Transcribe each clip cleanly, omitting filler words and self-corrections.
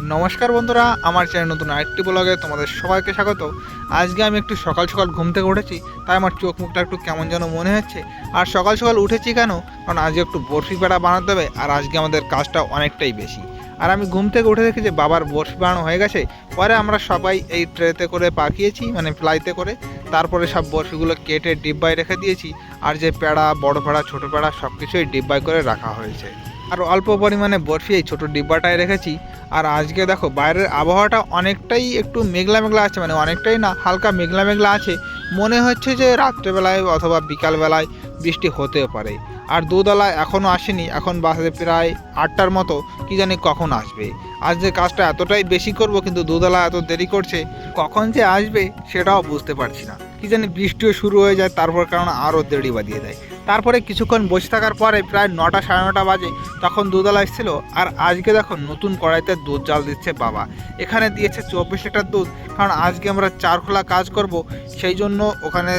নমস্কার বন্ধুরা, আমার চ্যানেল নতুন আরেকটি ব্লগে তোমাদের সবাইকে স্বাগত। আজকে আমি একটু সকাল সকাল ঘুম থেকে উঠেছি, তাই আমার চোখ মুখটা একটু কেমন যেন মনে হচ্ছে। আর সকাল সকাল উঠেছি কেন, কারণ আজকে একটু বরফি পেড়া বানাতে হবে, আর আজকে আমাদের কাজটা অনেকটাই বেশি। আর আমি ঘুম থেকে উঠে দেখি যে বাবার বরফি বানানো হয়ে গেছে। পরে আমরা সবাই এই ট্রেতে করে পাকিয়েছি, মানে ফ্লাইতে করে। তারপরে সব বরফিগুলো কেটে ডিব্বায় রেখে দিয়েছি। আর যে পেড়া, বড় পেড়া, ছোটো পেড়া সব কিছুই ডিব্বায় করে রাখা হয়েছে। আর অল্প পরিমাণে বরফি এই ছোটো ডিব্বাটায় রেখেছি। আর আজকে দেখো বাইরের আবহাওয়াটা অনেকটাই একটু মেঘলা মেঘলা আছে, মানে অনেকটাই না, হালকা মেঘলা মেঘলা আছে। মনে হচ্ছে যে রাত্রেবেলায় অথবা বিকালবেলায় বৃষ্টি হতেও পারে। আর দুধওয়ালা এখনও আসেনি, এখন বাজে প্রায় 8টার মতো, কি জানি কখন আসবে। আজ যে কাজটা এতটাই বেশি করব, কিন্তু দুধওয়ালা এত দেরি করছে, কখন যে আসবে সেটাও বুঝতে পারছি না। কি জানি বৃষ্টিও শুরু হয়ে যায়, তারপর কারণ আরও দেরি বাড়িয়ে দেয়। তারপরে কিছুক্ষণ বসে থাকার পরে প্রায় 9টা সাড়ে 9টা বাজে, তখন দুধওয়ালা এসেছিল। আর আজকে দেখো নতুন কড়াইতে দুধ জাল দিচ্ছে বাবা। এখানে দিয়েছে 24 লিটার দুধ, কারণ আজকে আমরা চারখোলা কাজ করব, সেই জন্য ওখানে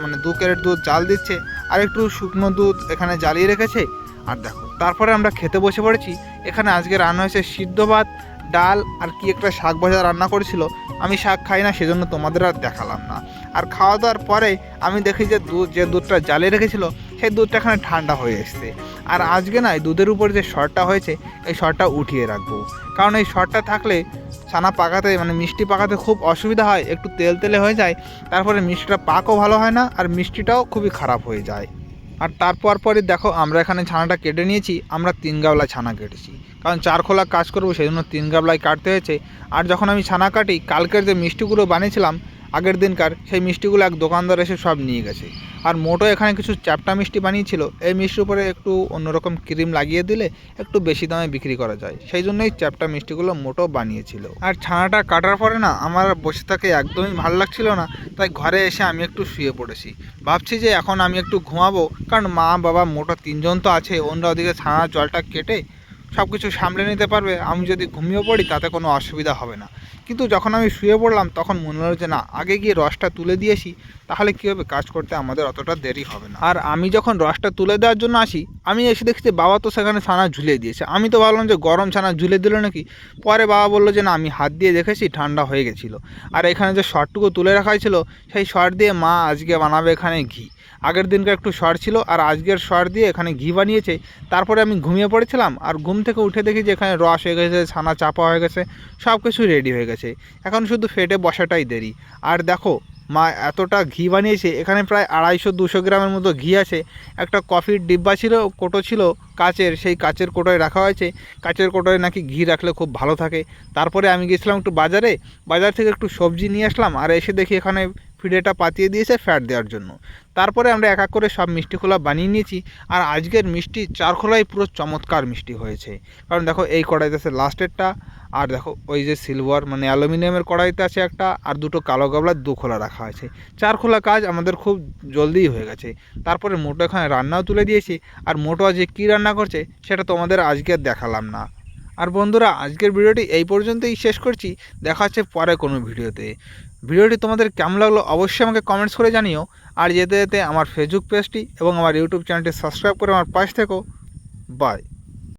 মানে 2 ক্যারেট দুধ জাল দিচ্ছে। আর একটু শুকনো দুধ এখানে জ্বালিয়ে রেখেছে। আর দেখো তারপরে আমরা খেতে বসে পড়েছি। এখানে আজকে রান্না হয়েছে সিদ্ধ ভাত, ডাল, আর কি একটা শাক ভাজা রান্না করেছিল। আমি শাক খাই না, সেজন্য তোমাদের আর দেখালাম না। আর খাওয়া দাওয়ার পরে আমি দেখি যে দুধটা জ্বালিয়ে রেখেছিল, সেই দুধটা এখানে ঠান্ডা হয়ে এসছে। আর আজকে না দুধের উপর যে সরটা হয়েছে, এই সরটা উঠিয়ে রাখবো, কারণ এই সরটা থাকলে ছানা পাকাতে, মানে মিষ্টি পাকাতে খুব অসুবিধা হয়, একটু তেল তেলে হয়ে যায়। তারপরে মিষ্টিটা পাকও ভালো হয় না, আর মিষ্টিটাও খুবই খারাপ হয়ে যায়। আর তারপরে দেখো আমরা এখানে ছানাটা কেটে নিয়েছি। আমরা 3 গাবলা ছানা কেটেছি, কারণ চারখোলা কাজ করবো, সেই জন্য 3 গাবলায় কাটতে হয়েছে। আর যখন আমি ছানা কাটি, কালকের যে মিষ্টিগুলো বানিয়েছিলাম আগের দিনকার, সেই মিষ্টিগুলো এক দোকানদার এসে সব নিয়ে গেছে। আর মোটো এখানে কিছু চ্যাপটা মিষ্টি বানিয়েছিল। এই মিষ্টির উপরে একটু অন্যরকম ক্রিম লাগিয়ে দিলে একটু বেশি দামে বিক্রি করা যায়, সেই জন্যই চ্যাপটা মিষ্টিগুলো মোটো বানিয়েছিল। আর ছানাটা কাটার পরে না আমার বসে থাকে একদমই ভালো লাগছিল না, তাই ঘরে এসে আমি একটু শুয়ে পড়েছি। ভাবছি যে এখন আমি একটু ঘুমাবো, কারণ মা বাবা মোটো 3জন তো আছে, ওনরা ওদিকে ছানার জলটা কেটে সব কিছু সামলে নিতে পারবে। আমি যদি ঘুমিয়ে পড়ি তাতে কোনো অসুবিধা হবে না। কিন্তু যখন আমি শুয়ে পড়লাম তখন মনে হলো যে না, আগে গিয়ে রসটা তুলে দিয়েছি, তাহলে কী হবে, কাজ করতে আমাদের অতটা দেরি হবে না। আর আমি যখন রসটা তুলে দেওয়ার জন্য আসি, আমি এসে দেখছি যে বাবা তো সেখানে ছানা ঝুলিয়ে দিয়েছে। আমি তো ভাবলাম যে গরম ছানা ঝুলে দিল নাকি। পরে বাবা বললো যে না, আমি হাত দিয়ে দেখেছি ঠান্ডা হয়ে গেছিলো। আর এখানে যে শর্টটুকু তুলে রাখা ছিল, সেই শর্ট দিয়ে মা আজকে বানাবে এখানে ঘি। আগের দিনকার একটু শর্ট ছিল, আর আজকের শর্ট দিয়ে এখানে ঘি বানিয়েছে। তারপরে আমি ঘুমিয়ে পড়েছিলাম, আর ঘুম থেকে উঠে দেখি যে এখানে রস হয়ে গেছে, ছানা চাপা হয়ে গেছে, সব কিছু রেডি হয়ে গেছে। এখন শুধু ফেটে বসাটাই দেরি। আর দেখো মা এতটা ঘি বানিয়েছে, এখানে প্রায় 250-200 গ্রামের মতো ঘি আছে। একটা কফির ডিব্বা ছিল, কোটো ছিল কাচের, সেই কাচের কোটোয় রাখা হয়েছে। কাচের কোটোয় নাকি ঘি রাখলে খুব ভালো থাকে। তারপরে আমি গেছিলাম একটু বাজার থেকে একটু সবজি নিয়ে আসলাম। আর এসে দেখি এখানে ফিডেটা পাতিয়ে দিয়েছে ফ্যাট দেওয়ার জন্য। তারপরে আমরা এক এক করে সব মিষ্টিখোলা বানিয়ে নিয়েছি। আর আজকের মিষ্টি চারখোলাই পুরো চমৎকার মিষ্টি হয়েছে, কারণ দেখো এই কড়াইতে আছে লাস্টেরটা। আর দেখো ওই যে সিলভার মানে অ্যালুমিনিয়ামের কড়াইতে আছে একটা, আর দুটো কালো গাবলার 2 খোলা রাখা আছে। 4 খোলা কাজ আমাদের খুব জলদিই হয়ে গেছে। তারপরে মোটো এখানে রান্নাও তুলে দিয়েছি। আর মোটো আজকে কী রান্না করছে সেটা তোমাদের আজকে আর দেখালাম না। আর বন্ধুরা, আজকের ভিডিওটি এই পর্যন্তই শেষ করছি। দেখা হচ্ছে পরে কোনো ভিডিওতে। ভিডিওটি তোমাদের কেমন লাগলো অবশ্যই আমাকে কমেন্টস করে জানিও। আর যেতে যেতে আমার ফেসবুক পেজটি এবং আমার ইউটিউব চ্যানেলটি সাবস্ক্রাইব করে আমার পাশে থেকো। বাই।